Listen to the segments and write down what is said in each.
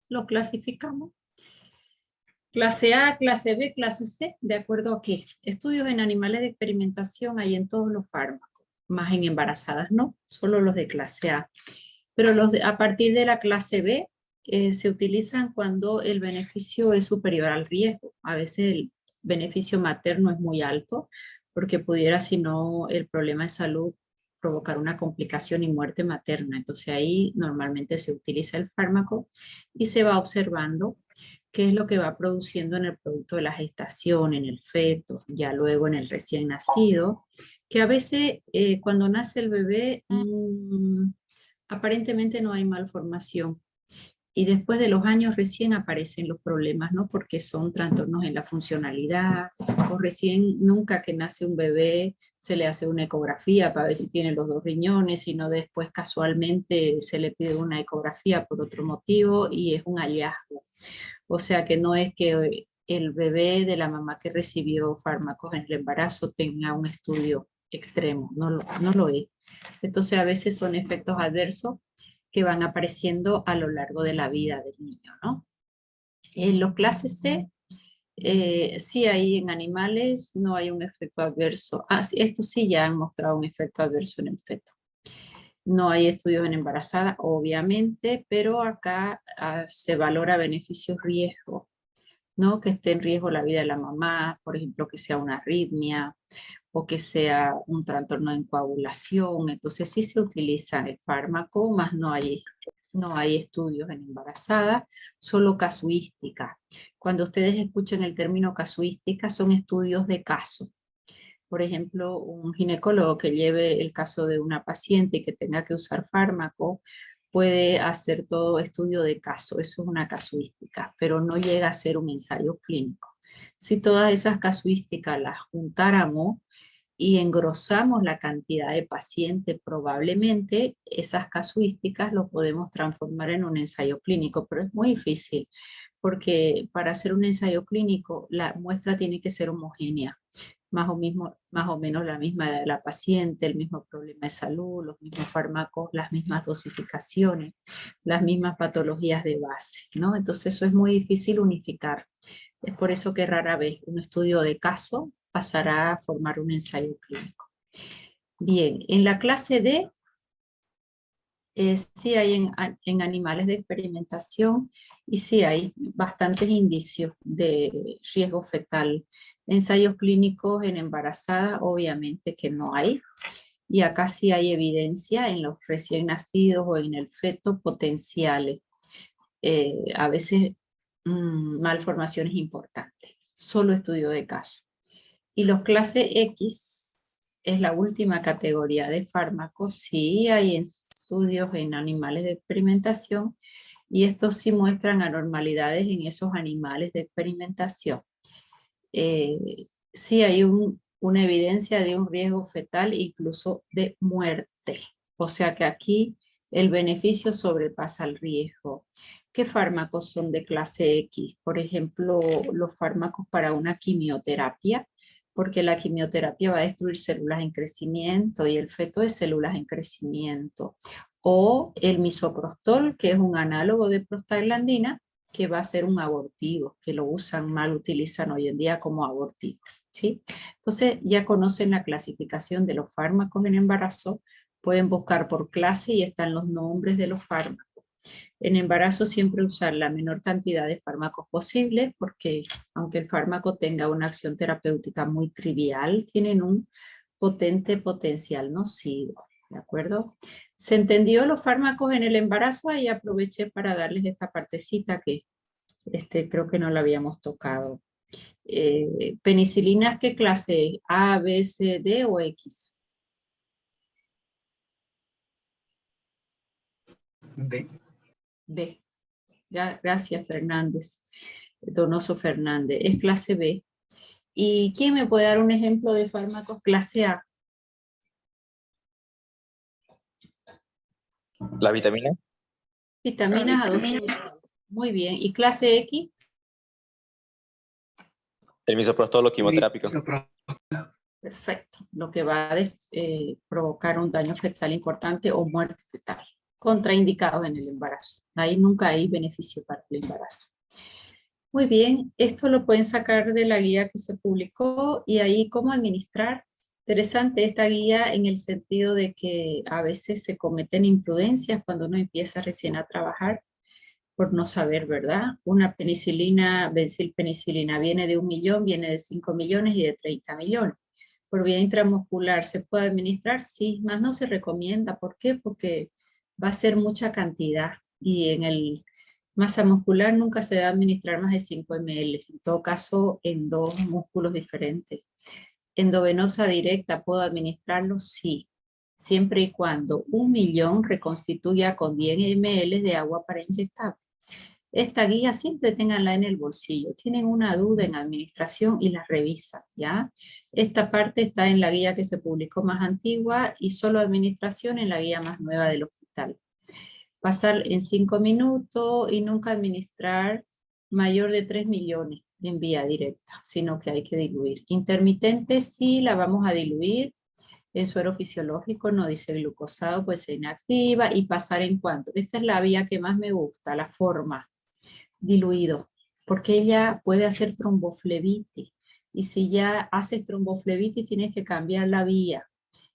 lo clasificamos. Clase A, clase B, clase C, ¿de acuerdo a qué? Estudios en animales de experimentación hay en todos los fármacos, más en embarazadas no, solo los de clase A. Pero a partir de la clase B se utilizan cuando el beneficio es superior al riesgo. A veces el beneficio materno es muy alto, porque pudiera, si no, el problema de salud provocar una complicación y muerte materna. Entonces ahí normalmente se utiliza el fármaco y se va observando qué es lo que va produciendo en el producto de la gestación, en el feto, ya luego en el recién nacido, que a veces cuando nace el bebé aparentemente no hay malformación. Y después de los años recién aparecen los problemas, ¿no? Porque son trastornos en la funcionalidad, o recién nunca que nace un bebé se le hace una ecografía para ver si tiene los dos riñones, sino después casualmente se le pide una ecografía por otro motivo y es un hallazgo. O sea que no es que el bebé de la mamá que recibió fármacos en el embarazo tenga un estudio extremo, no lo es. Entonces a veces son efectos adversos que van apareciendo a lo largo de la vida del niño, ¿no? En los clases C, sí hay en animales, no hay un efecto adverso. Sí, estos sí ya han mostrado un efecto adverso en el feto. No hay estudios en embarazada, obviamente, pero acá se valora beneficio-riesgo, ¿no? Que esté en riesgo la vida de la mamá, por ejemplo, que sea una arritmia o que sea un trastorno de coagulación. Entonces sí se utiliza el fármaco, más no hay estudios en embarazada, solo casuística. Cuando ustedes escuchen el término casuística, son estudios de caso. Por ejemplo, un ginecólogo que lleve el caso de una paciente y que tenga que usar fármaco, puede hacer todo estudio de caso, eso es una casuística, pero no llega a ser un ensayo clínico. Si todas esas casuísticas las juntáramos y engrosamos la cantidad de pacientes, probablemente esas casuísticas lo podemos transformar en un ensayo clínico, pero es muy difícil, porque para hacer un ensayo clínico la muestra tiene que ser homogénea, más o menos la misma edad de la paciente, el mismo problema de salud, los mismos fármacos, las mismas dosificaciones, las mismas patologías de base, ¿no? Entonces eso es muy difícil unificar. Es por eso que rara vez un estudio de caso pasará a formar un ensayo clínico. Bien, en la clase D, sí hay en animales de experimentación y sí hay bastantes indicios de riesgo fetal. Ensayos clínicos en embarazada, obviamente que no hay. Y acá sí hay evidencia en los recién nacidos o en el feto potenciales. A veces malformaciones importantes. Solo estudio de caso. Y los clase X es la última categoría de fármacos. Sí hay estudios en animales de experimentación y estos sí muestran anormalidades en esos animales de experimentación. Sí hay una evidencia de un riesgo fetal, incluso de muerte. O sea que aquí el beneficio sobrepasa el riesgo. ¿Qué fármacos son de clase X? Por ejemplo, los fármacos para una quimioterapia, porque la quimioterapia va a destruir células en crecimiento y el feto es células en crecimiento. O el misoprostol, que es un análogo de prostaglandina, que va a ser un abortivo, que lo usan mal, utilizan hoy en día como abortivo, ¿sí? Entonces ya conocen la clasificación de los fármacos en embarazo, pueden buscar por clase y están los nombres de los fármacos. En embarazo siempre usar la menor cantidad de fármacos posible, porque aunque el fármaco tenga una acción terapéutica muy trivial, tienen un potente potencial nocivo, ¿de acuerdo? ¿Se entendió los fármacos en el embarazo? Ahí aproveché para darles esta partecita que creo que no la habíamos tocado. ¿Penicilinas qué clase? ¿A, B, C, D o X? B. B. Gracias, Fernández. Donoso Fernández. Es clase B. ¿Y quién me puede dar un ejemplo de fármacos clase A? La vitamina. Vitaminas a dosis. Muy bien. ¿Y clase X? El misoprostol quimioterápico. Perfecto. Lo que va a provocar un daño fetal importante o muerte fetal. contraindicados en el embarazo. Ahí nunca hay beneficio para el embarazo. Muy bien, esto lo pueden sacar de la guía que se publicó y ahí cómo administrar. Interesante esta guía en el sentido de que a veces se cometen imprudencias cuando uno empieza recién a trabajar por no saber, ¿verdad? Una penicilina, penicilina viene de 1 millón, viene de 5 millones y de 30 millones. Por vía intramuscular, ¿se puede administrar? Sí, más no se recomienda. ¿Por qué? Porque va a ser mucha cantidad y en el masa muscular nunca se debe administrar más de 5 ml, en todo caso en 2 músculos diferentes. Endovenosa directa, ¿puedo administrarlo? Sí, siempre y cuando 1 millón reconstituya con 10 ml de agua para inyectar. Esta guía siempre ténganla en el bolsillo. Tienen una duda en administración y la revisan, ¿ya? Esta parte está en la guía que se publicó más antigua y solo administración en la guía más nueva del hospital. Pasar en 5 minutos y nunca administrar mayor de 3 millones en vía directa, sino que hay que diluir. Intermitente sí la vamos a diluir en suero fisiológico, no dice glucosado, pues se inactiva y pasar en cuanto. Esta es la vía que más me gusta, la forma, diluido, porque ella puede hacer tromboflebitis y si ya haces tromboflebitis tienes que cambiar la vía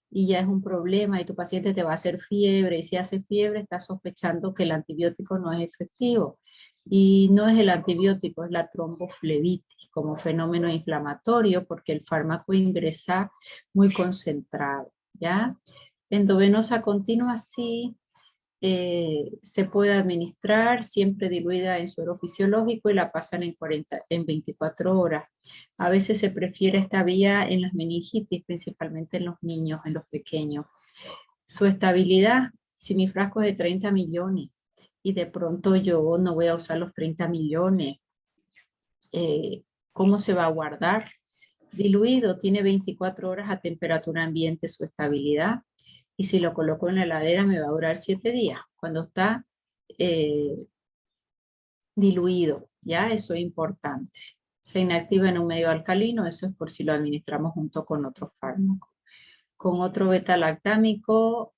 y ya es un problema y tu paciente te va a hacer fiebre y si hace fiebre estás sospechando que el antibiótico no es efectivo y no es el antibiótico, es la tromboflebitis como fenómeno inflamatorio porque el fármaco ingresa muy concentrado, ¿ya? Endovenosa continua sí, se puede administrar siempre diluida en suero fisiológico y la pasan en 24 horas. A veces se prefiere esta vía en las meningitis, principalmente en los niños, en los pequeños. Su estabilidad, si mi frasco es de 30 millones y de pronto yo no voy a usar los 30 millones, ¿cómo se va a guardar? Diluido, tiene 24 horas a temperatura ambiente su estabilidad. Y si lo coloco en la heladera me va a durar 7 días. Cuando está diluido, ¿ya? Eso es importante. Se inactiva en un medio alcalino, eso es por si lo administramos junto con otro fármaco. Con otro beta-lactámico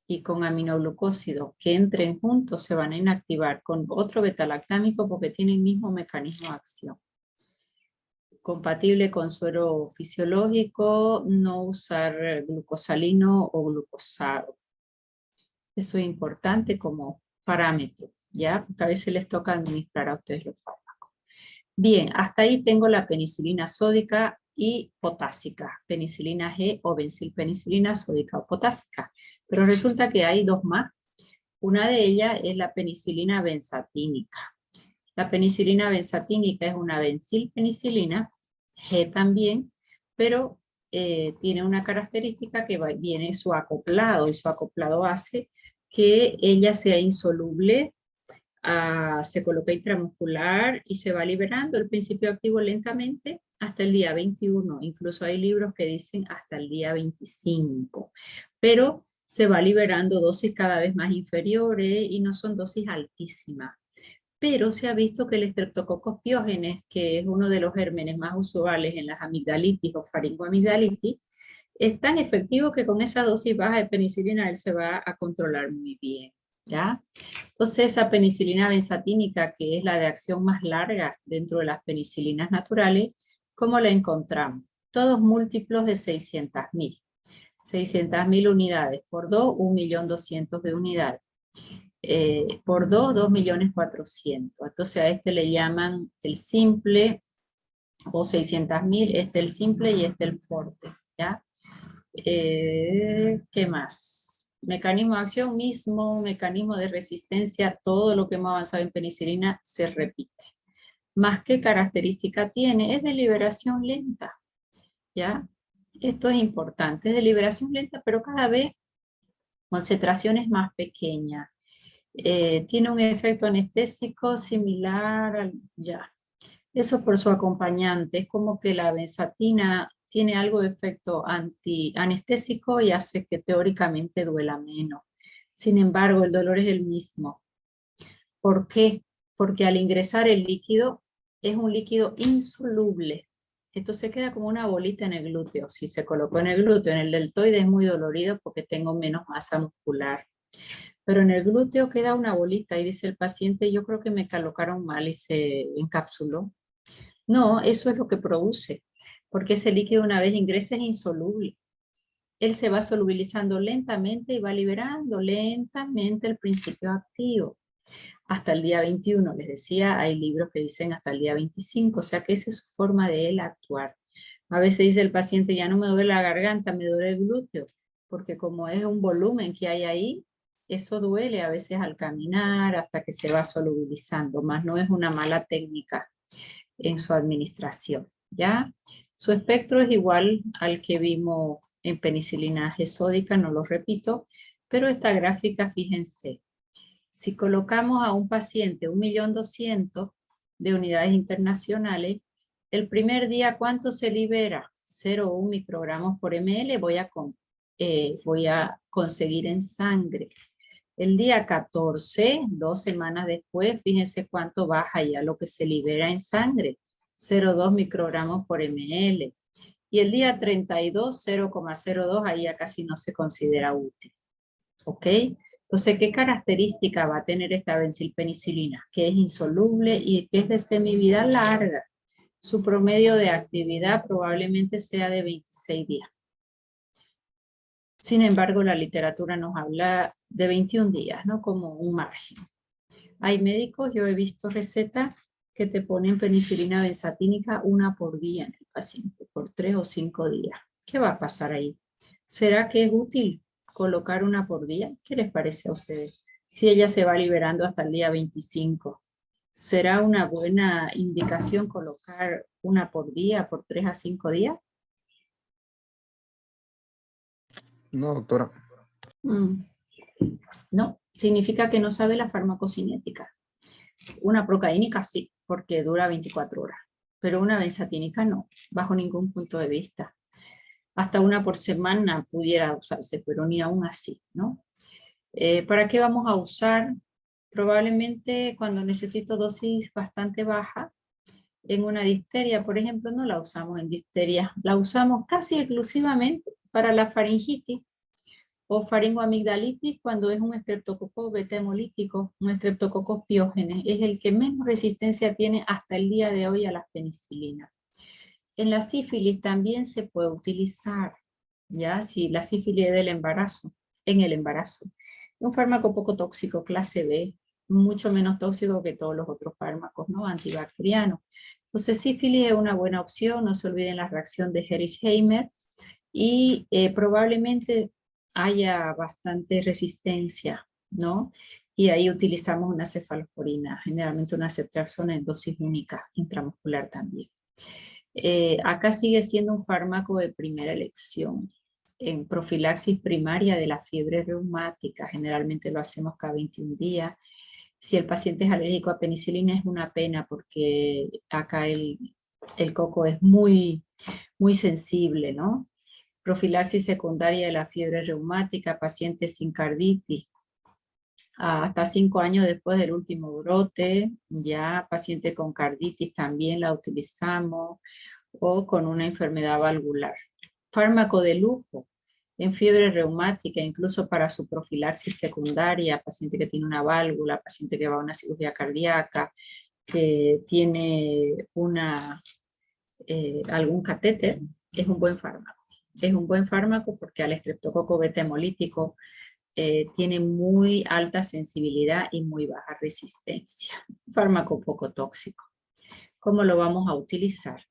y con aminoglucósido que entren juntos se van a inactivar con otro beta-lactámico porque tiene el mismo mecanismo de acción. Compatible con suero fisiológico, no usar glucosalino o glucosado. Eso es importante como parámetro, ¿ya? Porque a veces les toca administrar a ustedes los fármacos. Bien, hasta ahí tengo la penicilina sódica y potásica, penicilina G o benzilpenicilina sódica o potásica. Pero resulta que hay dos más. Una de ellas es la penicilina benzatínica. La penicilina benzatínica es una benzilpenicilina, G también, pero tiene una característica que viene su acoplado, y su acoplado hace que ella sea insoluble, se coloca intramuscular y se va liberando el principio activo lentamente hasta el día 21. Incluso hay libros que dicen hasta el día 25. Pero se va liberando dosis cada vez más inferiores y no son dosis altísimas. Pero se ha visto que el Streptococcus pyogenes, que es uno de los gérmenes más usuales en las amigdalitis o faringoamigdalitis, es tan efectivo que con esa dosis baja de penicilina él se va a controlar muy bien, ¿ya? Entonces esa penicilina benzatínica, que es la de acción más larga dentro de las penicilinas naturales, ¿cómo la encontramos? Todos múltiplos de 600.000. 600.000 unidades por 2, 1.200.000 de unidades. Por 2, 2.400.000. Entonces a este le llaman el simple o 600.000, este el simple y este el fuerte, ¿ya? ¿Qué más? Mecanismo de acción mismo, mecanismo de resistencia, todo lo que hemos avanzado en penicilina se repite. Más que característica tiene, es de liberación lenta, ¿ya? Esto es importante, es de liberación lenta, pero cada vez concentraciones más pequeñas. Tiene un efecto anestésico similar al, ya. Eso por su acompañante, es como que la benzatina tiene algo de efecto antianestésico y hace que teóricamente duela menos. Sin embargo, el dolor es el mismo. ¿Por qué? Porque al ingresar el líquido, es un líquido insoluble. Esto se queda como una bolita en el glúteo. Si se colocó en el glúteo, en el deltoide es muy dolorido porque tengo menos masa muscular. Pero en el glúteo queda una bolita y dice el paciente, yo creo que me colocaron mal y se encapsuló. No, eso es lo que produce, porque ese líquido una vez ingresa es insoluble. Él se va solubilizando lentamente y va liberando lentamente el principio activo. Hasta el día 21, les decía, hay libros que dicen hasta el día 25, o sea que esa es su forma de él actuar. A veces dice el paciente, ya no me duele la garganta, me duele el glúteo, porque como es un volumen que hay ahí, eso duele a veces al caminar hasta que se va solubilizando, más no es una mala técnica en su administración, ¿ya? Su espectro es igual al que vimos en penicilina G sódica, no lo repito, pero esta gráfica, fíjense, si colocamos a un paciente 1.200.000 de unidades internacionales, el primer día, ¿cuánto se libera? 0,1 microgramos por ml voy a conseguir en sangre. El día 14, 2 semanas después, fíjense cuánto baja ya lo que se libera en sangre, 0,2 microgramos por ml. Y el día 32, 0,02, ahí ya casi no se considera útil. ¿Ok? Entonces, ¿qué característica va a tener esta benzilpenicilina? Que es insoluble y que es de semivida larga. Su promedio de actividad probablemente sea de 26 días. Sin embargo, la literatura nos habla de 21 días, ¿no? Como un margen. Hay médicos, yo he visto recetas que te ponen penicilina benzatínica 1 por día en el paciente, por 3 o 5 días. ¿Qué va a pasar ahí? ¿Será que es útil colocar 1 por día? ¿Qué les parece a ustedes? Si ella se va liberando hasta el día 25, ¿será una buena indicación colocar 1 por día, por 3 a 5 días? No, doctora. No, significa que no sabe la farmacocinética. Una procaínica sí, porque dura 24 horas, pero una benzatínica no, bajo ningún punto de vista. Hasta 1 por semana pudiera usarse, pero ni aún así, ¿no? ¿Para qué vamos a usar? Probablemente cuando necesito dosis bastante baja, en una difteria, por ejemplo, no la usamos en difteria, la usamos casi exclusivamente para la faringitis o faringoamigdalitis cuando es un estreptococo beta hemolítico, un estreptococo piógenes, es el que menos resistencia tiene hasta el día de hoy a las penicilinas. En la sífilis también se puede utilizar, ya si la sífilis es del embarazo, en el embarazo. Un fármaco poco tóxico, clase B, mucho menos tóxico que todos los otros fármacos, ¿no? Antibacterianos. Entonces sífilis es una buena opción, no se olviden la reacción de Herisheimer y probablemente haya bastante resistencia, ¿no? Y ahí utilizamos una cefalosporina, generalmente una ceftriaxona en dosis única, intramuscular también. Acá sigue siendo un fármaco de primera elección. En profilaxis primaria de la fiebre reumática, generalmente lo hacemos cada 21 días. Si el paciente es alérgico a penicilina es una pena porque acá el coco es muy, muy sensible, ¿no? Profilaxis secundaria de la fiebre reumática, pacientes sin carditis, hasta 5 años después del último brote, ya paciente con carditis también la utilizamos, o con una enfermedad valvular. Fármaco de lujo en fiebre reumática, incluso para su profilaxis secundaria, paciente que tiene una válvula, paciente que va a una cirugía cardíaca, que tiene algún catéter, es un buen fármaco. Es un buen fármaco porque al estreptococo beta hemolítico tiene muy alta sensibilidad y muy baja resistencia. Fármaco poco tóxico. ¿Cómo lo vamos a utilizar?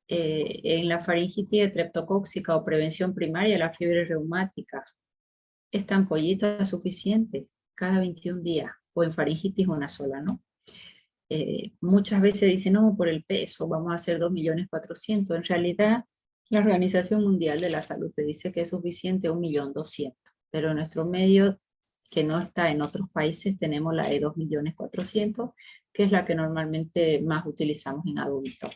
En la faringitis estreptocóxica o prevención primaria de la fiebre reumática, esta ampollita es suficiente cada 21 días, o en faringitis una sola, ¿no? Muchas veces dicen, no, por el peso, vamos a hacer 2.400.000. En realidad, la Organización Mundial de la Salud te dice que es suficiente 1.200.000, pero en nuestro medio, que no está en otros países, tenemos la de 2.400.000, que es la que normalmente más utilizamos en adultos.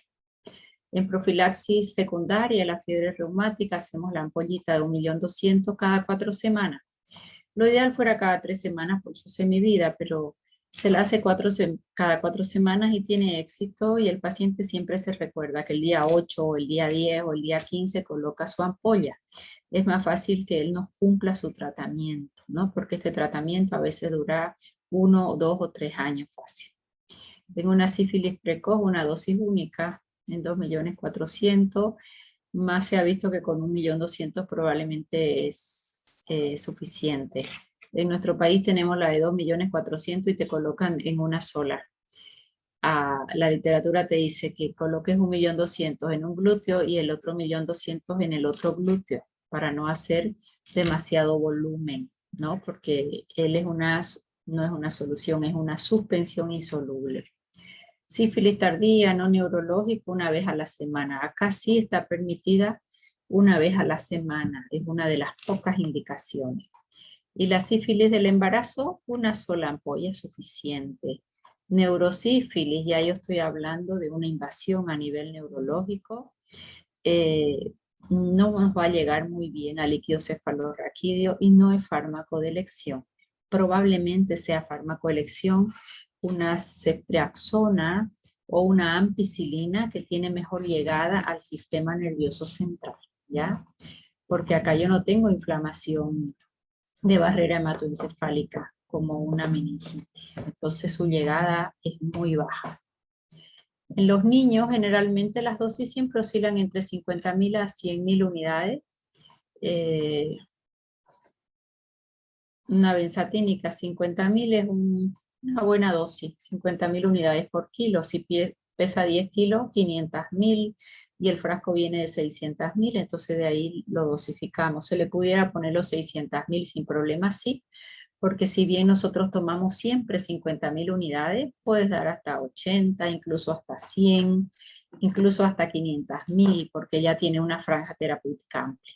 En profilaxis secundaria, la fiebre reumática, hacemos la ampollita de 1.200.000 cada 4 semanas. Lo ideal fuera cada 3 semanas por su semivida, pero Se la hace cada 4 semanas y tiene éxito, y el paciente siempre se recuerda que el día 8 o el día 10 o el día 15 coloca su ampolla. Es más fácil que él nos cumpla su tratamiento, ¿no? Porque este tratamiento a veces dura 1, 2 o 3 años fácil. Tengo una sífilis precoz, una dosis única en 2.400.000, más se ha visto que con 1.200.000 probablemente es suficiente. En nuestro país tenemos la de 2.400.000 y te colocan en una sola. La literatura te dice que coloques 1.200.000 en un glúteo y el otro 1.200.000 en el otro glúteo, para no hacer demasiado volumen, ¿no? Porque no es una solución, es una suspensión insoluble. Sífilis tardía, no neurológico, una vez a la semana. Acá sí está permitida una vez a la semana, es una de las pocas indicaciones. Y la sífilis del embarazo, una sola ampolla es suficiente. Neurosífilis, ya yo estoy hablando de una invasión a nivel neurológico, no nos va a llegar muy bien al líquido cefalorraquídeo y no es fármaco de elección. Probablemente sea fármaco de elección una ceftriaxona o una ampicilina, que tiene mejor llegada al sistema nervioso central, ¿ya? Porque acá yo no tengo inflamación de barrera hematoencefálica como una meningitis, entonces su llegada es muy baja. En los niños generalmente las dosis siempre oscilan entre 50.000 a 100.000 unidades. Una benzatínica 50.000 es una buena dosis, 50.000 unidades por kilo. Si pesa 10 kilos, 500.000, y el frasco viene de 600.000, entonces de ahí lo dosificamos. Se le pudiera poner los 600.000 sin problema, sí, porque si bien nosotros tomamos siempre 50.000 unidades, puedes dar hasta 80, incluso hasta 100, incluso hasta 500.000, porque ya tiene una franja terapéutica amplia.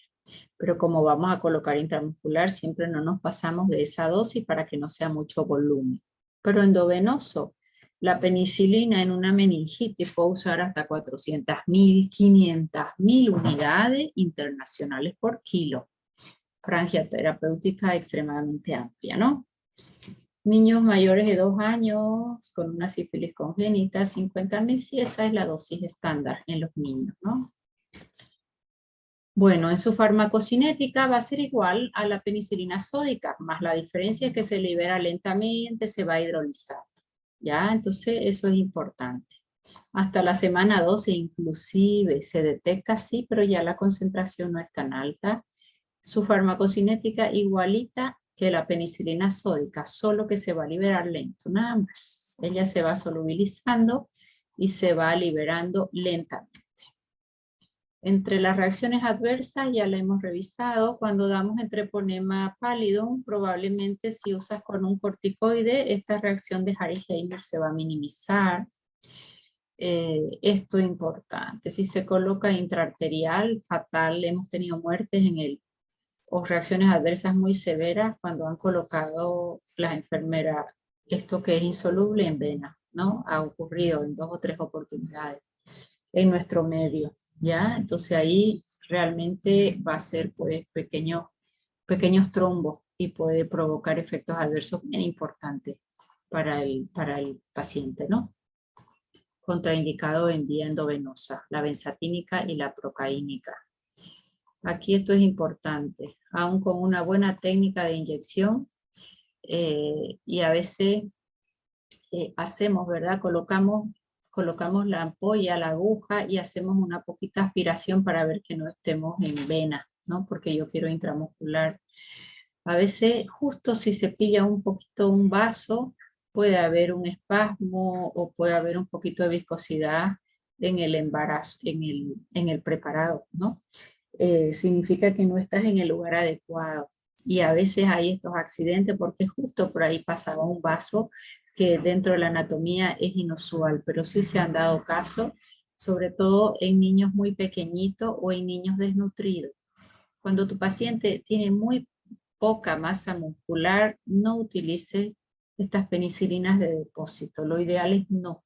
Pero como vamos a colocar intramuscular, siempre no nos pasamos de esa dosis para que no sea mucho volumen. Pero endovenoso, la penicilina en una meningitis puede usar hasta 400.000, 500.000 unidades internacionales por kilo. Franja terapéutica extremadamente amplia, ¿no? Niños mayores de 2 años con una sífilis congénita, 50.000, sí, esa es la dosis estándar en los niños, ¿no? Bueno, en su farmacocinética va a ser igual a la penicilina sódica, más la diferencia es que se libera lentamente, se va a hidrolizar, ¿ya? Entonces eso es importante. Hasta la semana 12 inclusive se detecta, sí, pero ya la concentración no es tan alta. Su farmacocinética igualita que la penicilina sódica, solo que se va a liberar lento, nada más. Ella se va solubilizando y se va liberando lentamente. Entre las reacciones adversas ya la hemos revisado. Cuando damos entre treponema pallidum, probablemente si usas con un corticoide, esta reacción de Harry-Heimer se va a minimizar. Esto es importante. Si se coloca intraarterial, fatal. Hemos tenido muertes o reacciones adversas muy severas cuando han colocado las enfermeras esto que es insoluble en vena, ¿no? Ha ocurrido en 2 o 3 oportunidades en nuestro medio, ¿ya? Entonces ahí realmente va a ser pues pequeños trombos y puede provocar efectos adversos bien importantes para el paciente, ¿no? Contraindicado en vía endovenosa, la benzatínica y la procaínica. Aquí esto es importante, aún con una buena técnica de inyección, y a veces hacemos, ¿verdad? Colocamos la ampolla, la aguja y hacemos una poquita aspiración para ver que no estemos en vena, ¿no? Porque yo quiero intramuscular. A veces justo si se pilla un poquito un vaso, puede haber un espasmo o puede haber un poquito de viscosidad en el embarazo, en el preparado, ¿no? Significa que no estás en el lugar adecuado. Y a veces hay estos accidentes porque justo por ahí pasaba un vaso que dentro de la anatomía es inusual, pero sí se han dado casos, sobre todo en niños muy pequeñitos o en niños desnutridos. Cuando tu paciente tiene muy poca masa muscular, no utilice estas penicilinas de depósito. Lo ideal es no,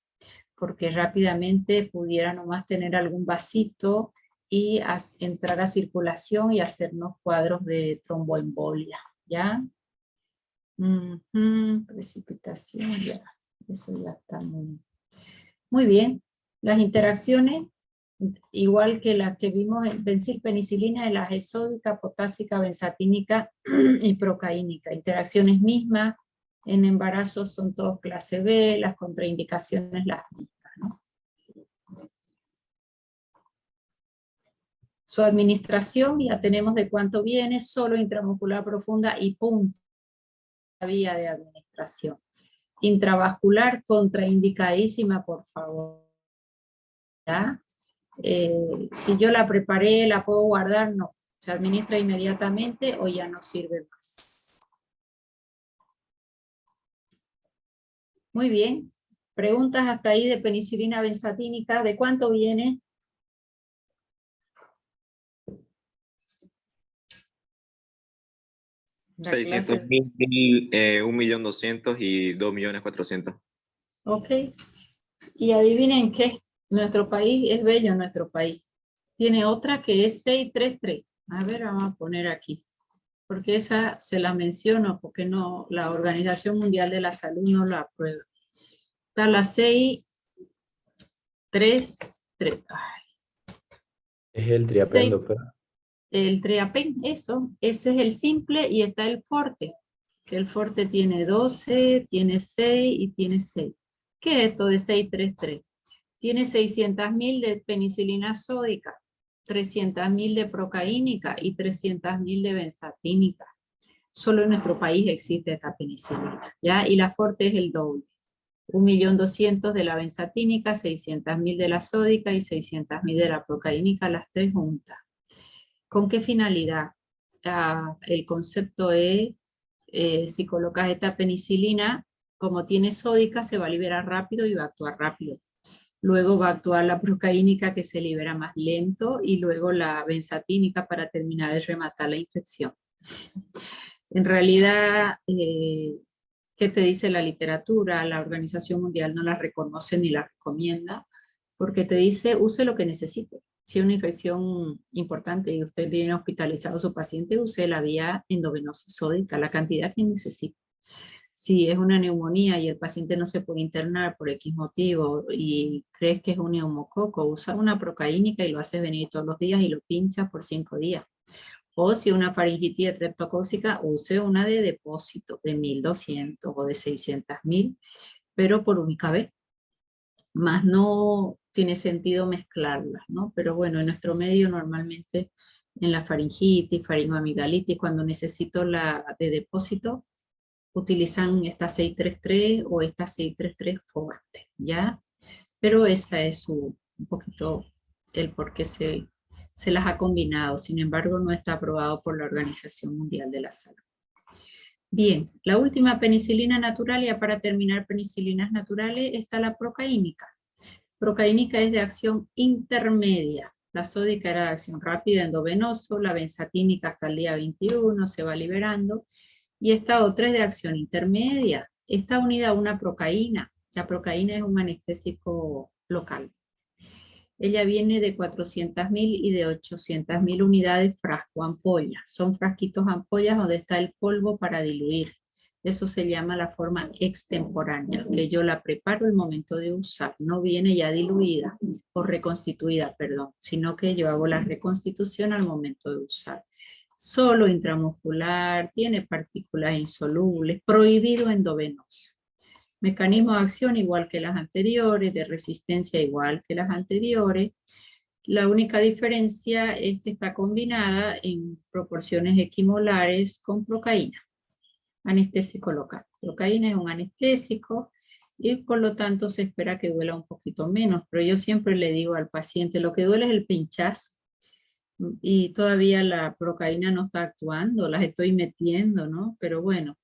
porque rápidamente pudiera nomás tener algún vasito y entrar a circulación y hacernos cuadros de tromboembolia, ¿ya? Precipitación, ya. Eso ya está muy bien. Las interacciones, igual que las que vimos en bencilpenicilina, de la gesódica, potásica, benzatínica y procaínica. Interacciones mismas, en embarazos son todos clase B, las contraindicaciones las mismas, ¿no? Su administración, ya tenemos de cuánto viene, solo intramuscular profunda y punto. La vía de administración. Intravascular, contraindicadísima, por favor. ¿Ya? Si yo la preparé, ¿la puedo guardar? No. ¿Se administra inmediatamente o ya no sirve más? Muy bien. Preguntas hasta ahí de penicilina benzatínica. ¿De cuánto viene? La 600.000, 1.200.000 y 2.400.000. Ok. Y adivinen qué. Nuestro país es bello, nuestro país. Tiene otra que es 633. A ver, vamos a poner aquí. Porque esa se la menciono, porque no, la Organización Mundial de la Salud no la aprueba. Está la 633. Es el triapen, 6, doctora. el triapen, eso. Ese es el simple y está el forte. Que el forte tiene 12, tiene 6 y tiene 6. ¿Qué es esto de 633? Tiene 600.000 de penicilina sódica, 300.000 de procaínica y 300.000 de benzatínica. Solo en nuestro país existe esta penicilina, ¿ya? Y la forte es el doble. 1.200.000 de la benzatínica, 600.000 de la sódica y 600.000 de la procaínica, las tres juntas. ¿Con qué finalidad? El concepto es, si colocas esta penicilina, como tiene sódica, se va a liberar rápido y va a actuar rápido. Luego va a actuar la procaínica, que se libera más lento, y luego la benzatínica para terminar de rematar la infección. En realidad, ¿qué te dice la literatura? La Organización Mundial no la reconoce ni la recomienda, porque te dice, use lo que necesite. Si es una infección importante y usted tiene hospitalizado a su paciente, use la vía endovenosa sódica, la cantidad que necesite. Si es una neumonía y el paciente no se puede internar por X motivo y crees que es un neumococo, usa una procaínica y lo haces venir todos los días y lo pinchas por 5 días. O si una faringitis streptocócica, use una de depósito de 1.200 o de 600.000, pero por única vez. Más no tiene sentido mezclarlas, ¿no? Pero bueno, en nuestro medio normalmente en la faringitis, faringoamigdalitis, cuando necesito la de depósito, utilizan esta 633 o esta 633 fuerte, ¿ya? Pero esa es un poquito el por qué se las ha combinado. Sin embargo, no está aprobado por la Organización Mundial de la Salud. Bien, la última penicilina natural, y para terminar penicilinas naturales, está la procaínica. Procaínica es de acción intermedia. La sódica era de acción rápida, endovenoso, la benzatínica hasta el día 21 se va liberando, y esta otra es de acción intermedia. Está unida a una procaína. La procaína es un anestésico local. Ella viene de 400.000 y de 800.000 unidades frasco ampolla. Son frasquitos ampollas donde está el polvo para diluir. Eso se llama la forma extemporánea, que yo la preparo el momento de usar. No viene ya diluida o reconstituida, perdón, sino que yo hago la reconstitución al momento de usar. Solo intramuscular, tiene partículas insolubles, prohibido endovenosa. Mecanismo de acción igual que las anteriores, de resistencia igual que las anteriores. La única diferencia es que está combinada en proporciones equimolares con procaína, anestésico local. Procaína es un anestésico y por lo tanto se espera que duela un poquito menos, pero yo siempre le digo al paciente, lo que duele es el pinchazo y todavía la procaína no está actuando, las estoy metiendo, ¿no? Pero bueno,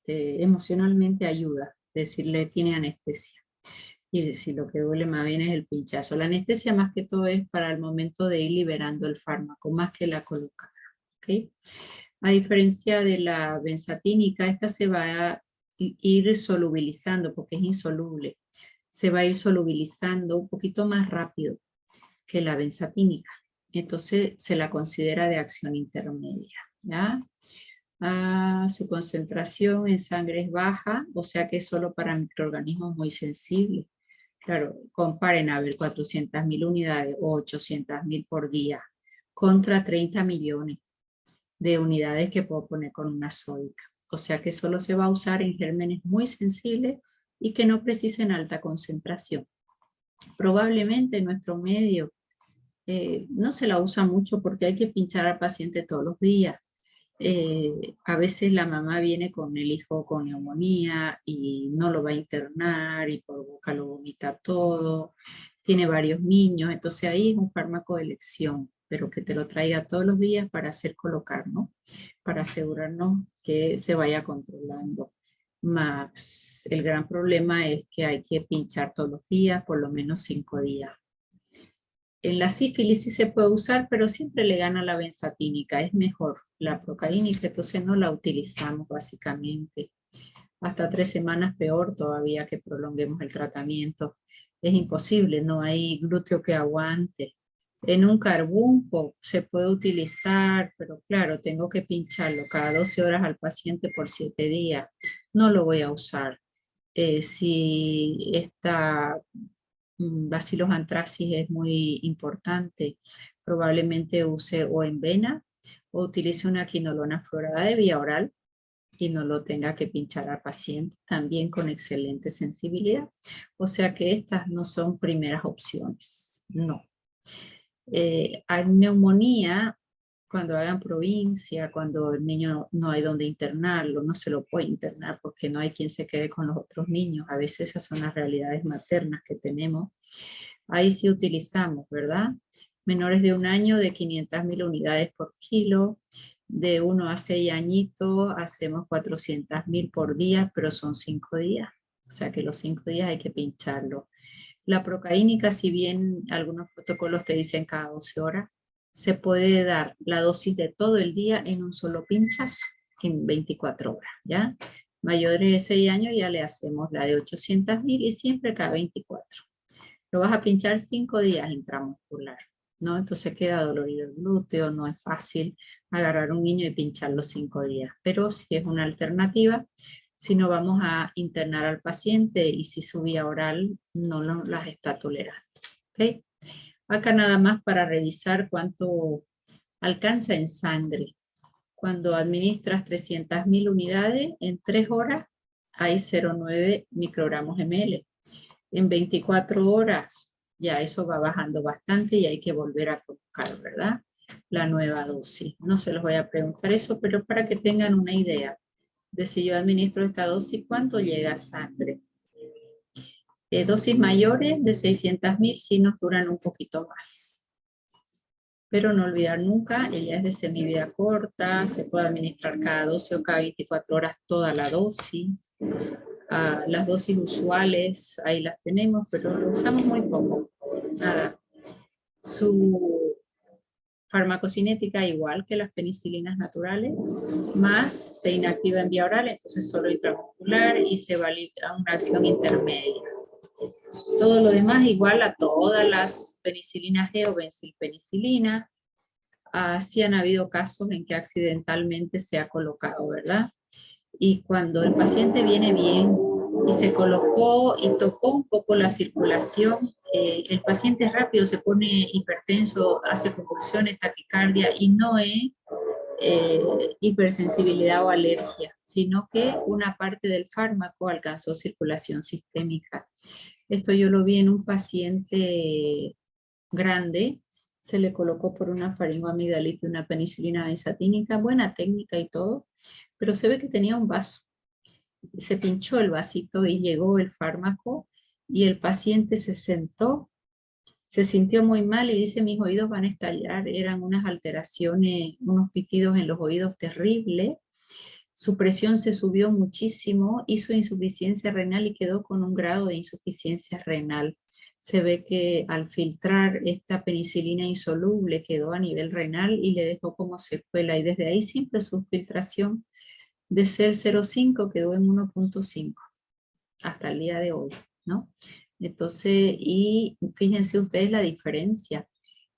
emocionalmente ayuda. Decirle tiene anestesia. Y si lo que duele más bien es el pinchazo. La anestesia más que todo es para el momento de ir liberando el fármaco, más que la colocada. ¿Okay? A diferencia de la benzatínica, esta se va a ir solubilizando porque es insoluble. Se va a ir solubilizando un poquito más rápido que la benzatínica. Entonces se la considera de acción intermedia, ¿ya? Su concentración en sangre es baja, o sea que es solo para microorganismos muy sensibles. Claro, comparen a ver 400.000 unidades o 800.000 por día contra 30 millones de unidades que puedo poner con una sódica. O sea que solo se va a usar en gérmenes muy sensibles y que no precisen alta concentración. Probablemente en nuestro medio no se la usa mucho porque hay que pinchar al paciente todos los días. A veces la mamá viene con el hijo con neumonía y no lo va a internar y por boca lo vomita todo, tiene varios niños, entonces ahí es un fármaco de elección, pero que te lo traiga todos los días para hacer colocar, ¿no? Para asegurarnos que se vaya controlando. Más el gran problema es que hay que pinchar todos los días, por lo menos 5 días. En la sífilis sí se puede usar, pero siempre le gana la benzatínica, es mejor la procaínica, entonces no la utilizamos básicamente. Hasta 3 semanas peor todavía que prolonguemos el tratamiento. Es imposible, no hay glúteo que aguante. En un carbunco se puede utilizar, pero claro, tengo que pincharlo cada 12 horas al paciente por 7 días. No lo voy a usar. Si esta Bacillus anthracis es muy importante, probablemente use o en vena o utilice una quinolona fluorada de vía oral y no lo tenga que pinchar al paciente, también con excelente sensibilidad. O sea que estas no son primeras opciones, no. Hay neumonía, cuando hagan provincia, cuando el niño no hay donde internarlo, no se lo puede internar porque no hay quien se quede con los otros niños. A veces esas son las realidades maternas que tenemos. Ahí sí utilizamos, ¿verdad? Menores de 1 año de 500.000 unidades por kilo. De 1 a 6 añitos hacemos 400.000 por día, pero son 5 días. O sea que los 5 días hay que pincharlo. La procaínica, si bien algunos protocolos te dicen cada 12 horas, se puede dar la dosis de todo el día en un solo pinchazo, en 24 horas, ¿ya? Mayores de 6 años ya le hacemos la de 800.000 y siempre cada 24. Lo vas a pinchar 5 días intramuscular, ¿no? Entonces queda dolorido el glúteo, no es fácil agarrar un niño y pincharlo 5 días, pero si es una alternativa, si no vamos a internar al paciente y si su vía oral no las está tolerando, ¿ok? Acá nada más para revisar cuánto alcanza en sangre. Cuando administras 300.000 unidades, en 3 horas hay 0,9 microgramos ml. En 24 horas ya eso va bajando bastante y hay que volver a colocar, ¿verdad? La nueva dosis. No se los voy a preguntar eso, pero para que tengan una idea de si yo administro esta dosis, ¿cuánto llega a sangre? Dosis mayores de 600.000 sí nos duran un poquito más. Pero no olvidar nunca, ella es de semivida corta, se puede administrar cada 12 o cada 24 horas toda la dosis. Las dosis usuales, ahí las tenemos, pero lo usamos muy poco. Nada. Su farmacocinética igual que las penicilinas naturales, más se inactiva en vía oral, entonces solo intramuscular y se valida una acción intermedia. Todo lo demás igual a todas las penicilinas G o benzilpenicilina. Sí han habido casos en que accidentalmente se ha colocado, ¿verdad? Y cuando el paciente viene bien y se colocó y tocó un poco la circulación, el paciente rápido se pone hipertenso, hace convulsiones, taquicardia y no es hipersensibilidad o alergia, sino que una parte del fármaco alcanzó circulación sistémica. Esto yo lo vi en un paciente grande, se le colocó por una faringoamigdalitis una penicilina benzatínica, buena técnica y todo, pero se ve que tenía un vaso. Se pinchó el vasito y llegó el fármaco y el paciente se sentó, se sintió muy mal y dice, mis oídos van a estallar. Eran unas alteraciones, unos pitidos en los oídos terribles. Su presión se subió muchísimo, hizo insuficiencia renal y quedó con un grado de insuficiencia renal. Se ve que al filtrar esta penicilina insoluble quedó a nivel renal y le dejó como secuela. Y desde ahí siempre su filtración de ser 0,5 quedó en 1,5 hasta el día de hoy, ¿no? Entonces, y fíjense ustedes la diferencia.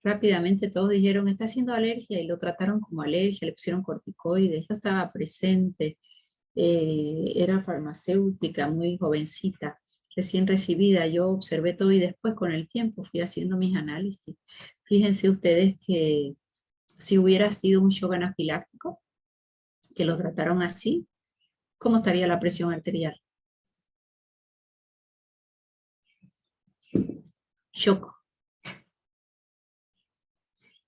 Rápidamente todos dijeron, está haciendo alergia, y lo trataron como alergia, le pusieron corticoides. Yo estaba presente, era farmacéutica, muy jovencita, recién recibida. Yo observé todo y después con el tiempo fui haciendo mis análisis. Fíjense ustedes que si hubiera sido un shock anafiláctico, que lo trataron así, ¿cómo estaría la presión arterial? Shock.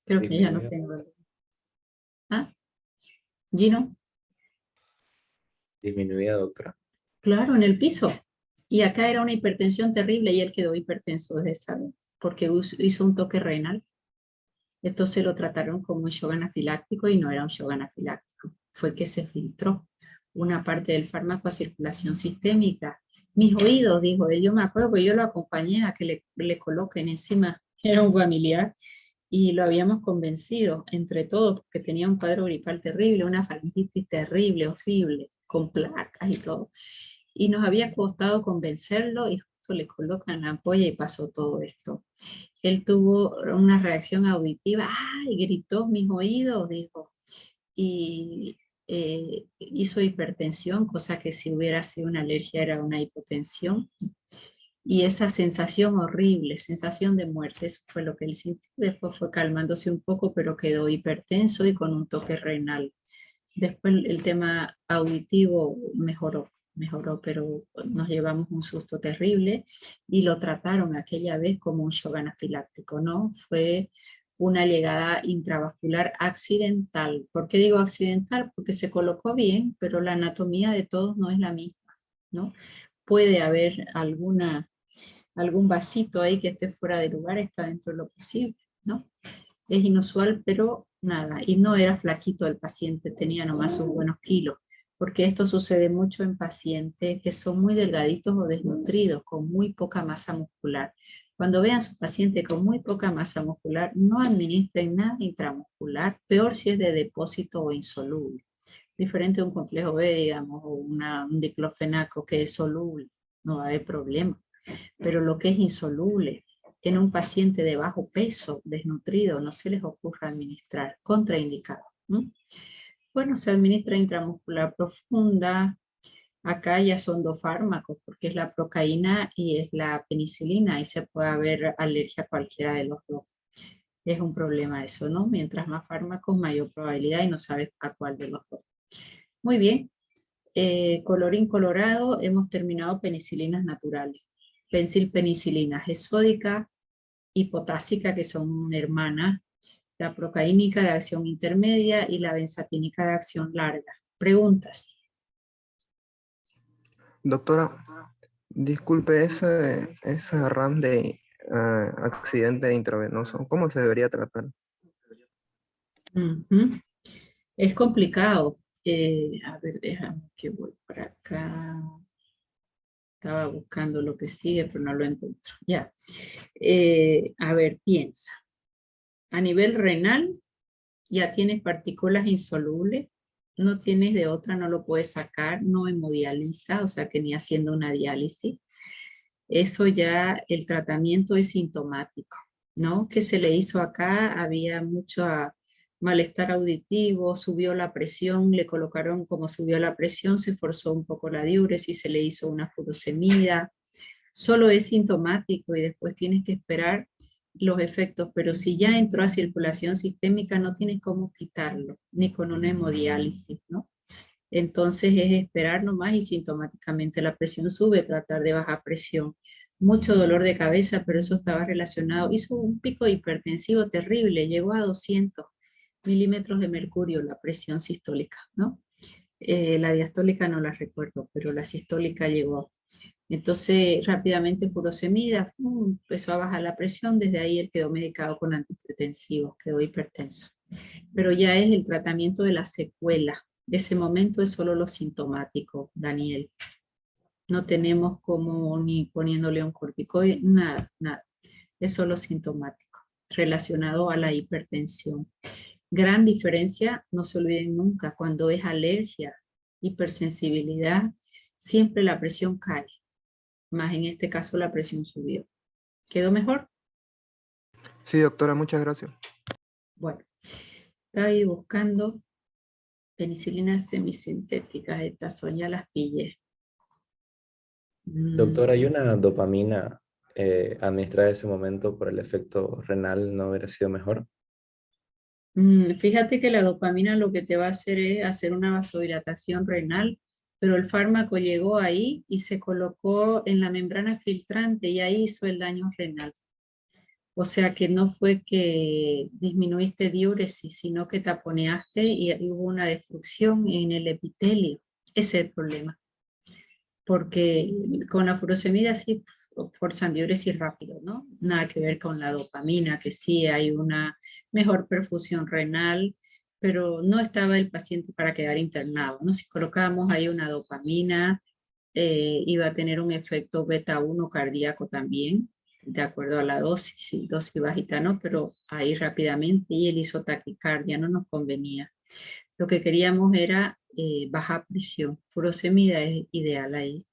Creo que ya no Disminuida. tengo. ¿Ah? Gino, Disminuida, doctora. claro, en el piso. Y acá era una hipertensión terrible y él quedó hipertenso desde esa vez, porque hizo un toque renal. Entonces lo trataron como un shock anafiláctico y no era un shock anafiláctico. Fue que se filtró una parte del fármaco a circulación sistémica. Mis oídos, dijo él, yo me acuerdo, porque yo lo acompañé a que le coloquen encima, era un familiar, y lo habíamos convencido entre todos, porque tenía un cuadro gripal terrible, una faringitis terrible, horrible, con placas y todo. Y nos había costado convencerlo y justo le colocan la ampolla y pasó todo esto. Él tuvo una reacción auditiva, ¡ay! Gritó mis oídos, dijo, y hizo hipertensión, cosa que si hubiera sido una alergia era una hipotensión. Y esa sensación horrible, sensación de muerte, eso fue lo que él sintió. Después fue calmándose un poco, pero quedó hipertenso y con un toque renal. Después el tema auditivo mejoró, pero nos llevamos un susto terrible y lo trataron aquella vez como un shock anafiláctico, ¿no? Fue una llegada intravascular accidental. ¿Por qué digo accidental? Porque se colocó bien, pero la anatomía de todos no es la misma, ¿no? Puede haber algún vasito ahí que esté fuera de lugar, está dentro de lo posible, ¿no? Es inusual, pero nada, y no era flaquito el paciente, tenía nomás sus buenos kilos, porque esto sucede mucho en pacientes que son muy delgaditos o desnutridos, con muy poca masa muscular. Cuando vean a su paciente con muy poca masa muscular, no administren nada intramuscular, peor si es de depósito o insoluble. Diferente a un complejo B, digamos, o un diclofenaco que es soluble, no va a haber problema. Pero lo que es insoluble, en un paciente de bajo peso, desnutrido, no se les ocurra administrar, contraindicado. Bueno, se administra intramuscular profunda. Acá ya son dos fármacos, porque es la procaína y es la penicilina, y se puede haber alergia a cualquiera de los dos. Es un problema eso, ¿no? Mientras más fármacos, mayor probabilidad y no sabes a cuál de los dos. Muy bien. Colorín colorado, hemos terminado penicilinas naturales. Penicilina gesódica y potásica, que son hermanas, la procaínica de acción intermedia y la benzatínica de acción larga. ¿Preguntas? Doctora, disculpe, ese RAM de accidente intravenoso, ¿cómo se debería tratar? Ujú. Es complicado. A ver, déjame que voy para acá. Estaba buscando lo que sigue, pero no lo encuentro. Ya. A ver, piensa. A nivel renal, ya tienes partículas insolubles, no tienes de otra, no lo puedes sacar, no hemodializa, o sea que ni haciendo una diálisis. Eso ya, el tratamiento es sintomático, ¿no? ¿Qué se le hizo acá? Había mucho malestar auditivo, subió la presión, le colocaron como subió la presión, se forzó un poco la diuresis, se le hizo una furosemida. Solo es sintomático y después tienes que esperar los efectos, pero si ya entró a circulación sistémica no tienes cómo quitarlo, ni con una hemodiálisis, ¿no? Entonces es esperar nomás y sintomáticamente la presión sube, tratar de bajar presión. Mucho dolor de cabeza, pero eso estaba relacionado. Hizo un pico hipertensivo terrible, llegó a 200 milímetros de mercurio la presión sistólica, ¿no? La diastólica no la recuerdo, pero la sistólica llegó. Entonces rápidamente furosemida, empezó a bajar la presión, desde ahí él quedó medicado con antihipertensivos, quedó hipertenso. Pero ya es el tratamiento de la secuela. Ese momento es solo lo sintomático, Daniel. No tenemos como ni poniéndole un corticoide, nada, nada. Es solo sintomático, relacionado a la hipertensión. Gran diferencia, no se olviden nunca, cuando es alergia, hipersensibilidad, siempre la presión cae. Más en este caso la presión subió. ¿Quedó mejor? Sí, doctora, muchas gracias. Bueno, estaba ahí buscando penicilinas semisintéticas, estas son, ya las pillé. Doctora, ¿hay una dopamina administrada en ese momento por el efecto renal no hubiera sido mejor? Fíjate que la dopamina lo que te va a hacer es hacer una vasodilatación renal, pero el fármaco llegó ahí y se colocó en la membrana filtrante y ahí hizo el daño renal. O sea que no fue que disminuiste diuresis, sino que taponeaste y hubo una destrucción en el epitelio. Ese es el problema. Porque con la furosemida sí forzan diuresis rápido, ¿no? Nada que ver con la dopamina, que sí hay una mejor perfusión renal, pero no estaba el paciente para quedar internado, ¿no? Si colocábamos ahí una dopamina, iba a tener un efecto beta 1 cardíaco también, de acuerdo a la dosis, sí, dosis bajita, ¿no? Pero ahí rápidamente, y él hizo taquicardia, no nos convenía. Lo que queríamos era bajar presión. Furosemida es ideal ahí.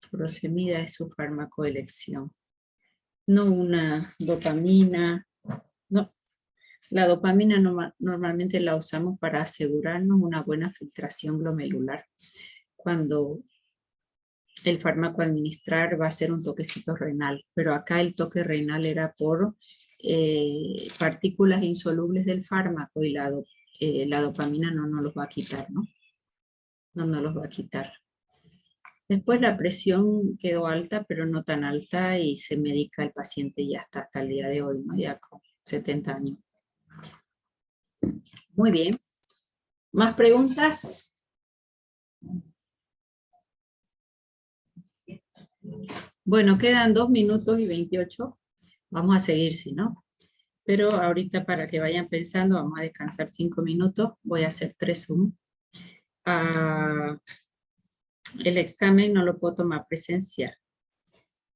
Furosemida es su fármaco de elección. No una dopamina, no. La dopamina normalmente la usamos para asegurarnos una buena filtración glomerular. Cuando el fármaco a administrar va a ser un toquecito renal, pero acá el toque renal era por partículas insolubles del fármaco y la dopamina no nos los va a quitar, ¿no? No nos los va a quitar. Después la presión quedó alta, pero no tan alta y se medica el paciente ya hasta el día de hoy, ¿no? Ya con 70 años. Muy bien. ¿Más preguntas? Bueno, quedan 2 minutos y 28. Vamos a seguir, si no. Pero ahorita para que vayan pensando, vamos a descansar 5 minutos. Voy a hacer 3 Zoom. El examen no lo puedo tomar presencial,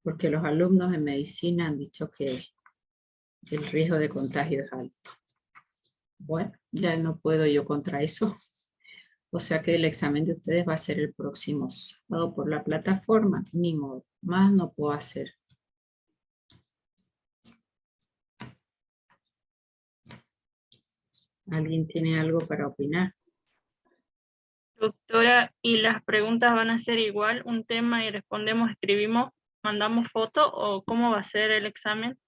porque los alumnos en medicina han dicho que el riesgo de contagio es alto. Bueno, ya no puedo yo contra eso. O sea que el examen de ustedes va a ser el próximo sábado por la plataforma. Ni modo, más no puedo hacer. ¿Alguien tiene algo para opinar? Doctora, ¿y las preguntas van a ser igual, un tema y respondemos, escribimos, mandamos foto o cómo va a ser el examen?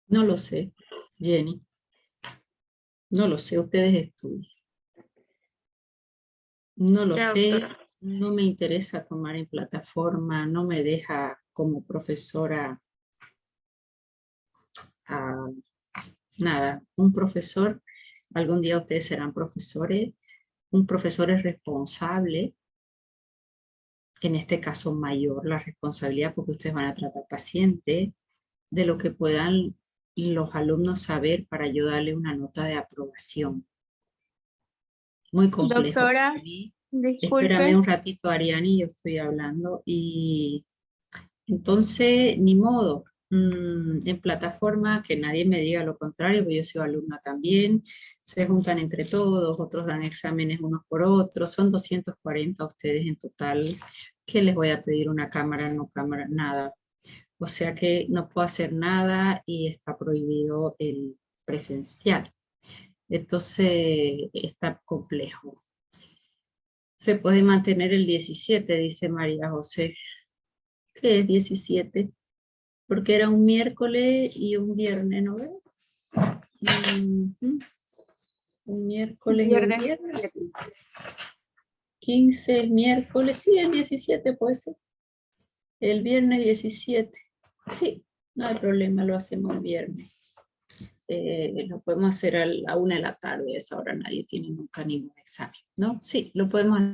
No lo sé, Jenny. No lo sé, ustedes estudian. No lo Ya, sé, doctora. no me interesa tomar en plataforma, no me deja como profesora nada. Un profesor, algún día ustedes serán profesores, un profesor es responsable, en este caso mayor la responsabilidad porque ustedes van a tratar pacientes, de lo que puedan los alumnos saber para yo darle una nota de aprobación. Muy complejo. Doctora, Espérame disculpe. un ratito, Ariani, yo estoy hablando. Y entonces, ni modo. En plataforma, que nadie me diga lo contrario, porque yo soy alumna también. Se juntan entre todos, otros dan exámenes unos por otros. Son 240 ustedes en total. ¿Qué les voy a pedir? ¿Una cámara? No cámara, nada. O sea que no puedo hacer nada y está prohibido el presencial. Entonces, está complejo. Se puede mantener el 17, dice María José. ¿Qué es 17? Porque era un miércoles y un viernes, ¿no ves? Un miércoles y un Viernes. viernes. 15 miércoles, sí, el 17 puede ser. El viernes 17. Sí, no hay problema, lo hacemos el viernes. Lo podemos hacer a la 1 de la tarde, a esa hora nadie tiene nunca ningún examen, ¿no? Sí, lo podemos hacer.